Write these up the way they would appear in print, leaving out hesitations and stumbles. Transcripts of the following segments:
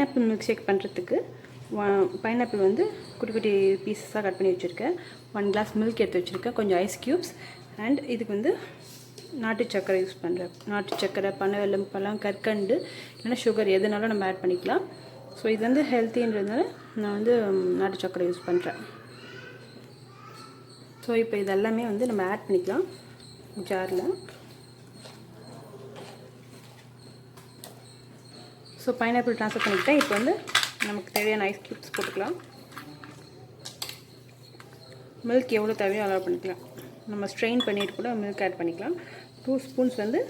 Pineapple milk shake பண்ணுறதுக்கு pineapple வந்து குட்டி குட்டி பீசஸாக கட் பண்ணி வச்சுருக்கேன். 1 கிளாஸ் மில்க் எடுத்து வச்சுருக்கேன், கொஞ்சம் ஐஸ் க்யூப்ஸ். அண்ட் இதுக்கு வந்து நாட்டு சக்கரை யூஸ் பண்ணுறேன். நாட்டு சக்கரை, பனவெல்லம், பழம், கற்கண்டு இல்லைன்னா சுகர் எதுனாலும் நம்ம ஆட் பண்ணிக்கலாம். ஸோ இது வந்து ஹெல்த்தின்றதுனால நான் வந்து நாட்டு சக்கரை யூஸ் பண்ணுறேன். ஸோ இப்போ இதெல்லாமே வந்து நம்ம ஆட் பண்ணிக்கலாம் ஜாரில். ஸோ பைனாப்பிள் ட்ரான்ஸ்ஃபர் பண்ணிக்கிட்டேன். இப்போ வந்து நமக்கு தேவையான ஐஸ் க்யூப்ஸ் போட்டுக்கலாம். மில்க் எவ்வளோ தேவையோ அலோவ் பண்ணிக்கலாம். நம்ம ஸ்ட்ரெயின் பண்ணிவிட்டு கூட மில்க் ஆட் பண்ணிக்கலாம். 2 ஸ்பூன்ஸ் வந்து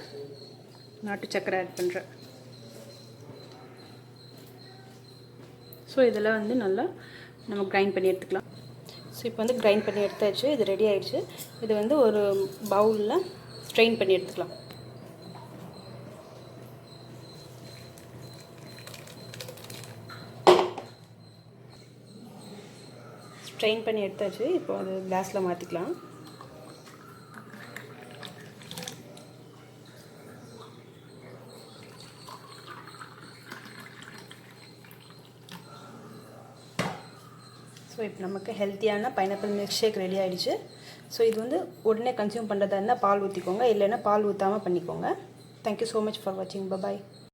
நாட்டு சக்கரை ஆட் பண்ணுறேன். ஸோ இதெல்லாம் வந்து நல்லா நம்ம கிரைண்ட் பண்ணி எடுத்துக்கலாம். ஸோ இப்போ வந்து கிரைண்ட் பண்ணி எடுத்தாச்சு, இது ரெடி ஆகிடுச்சு. இது வந்து ஒரு பவுலில் ஸ்ட்ரெயின் பண்ணி எடுத்துக்கலாம். ஸ்ட்ரெயின் பண்ணி எடுத்தாச்சு. இப்போ அது கிளாஸில் மாற்றிக்கலாம். ஸோ இப்போ நமக்கு ஹெல்த்தியான பைனாப்பிள் மில்க் ஷேக் ரெடி ஆகிடுச்சு. ஸோ இது வந்து உடனே கன்சியூம் பண்ணுறதா இருந்தால் பால் ஊற்றிக்கோங்க, இல்லைன்னா பால் ஊற்றாமல் பண்ணிக்கோங்க. தேங்க்யூ ஸோ மச் ஃபார் வாட்சிங். பாய்.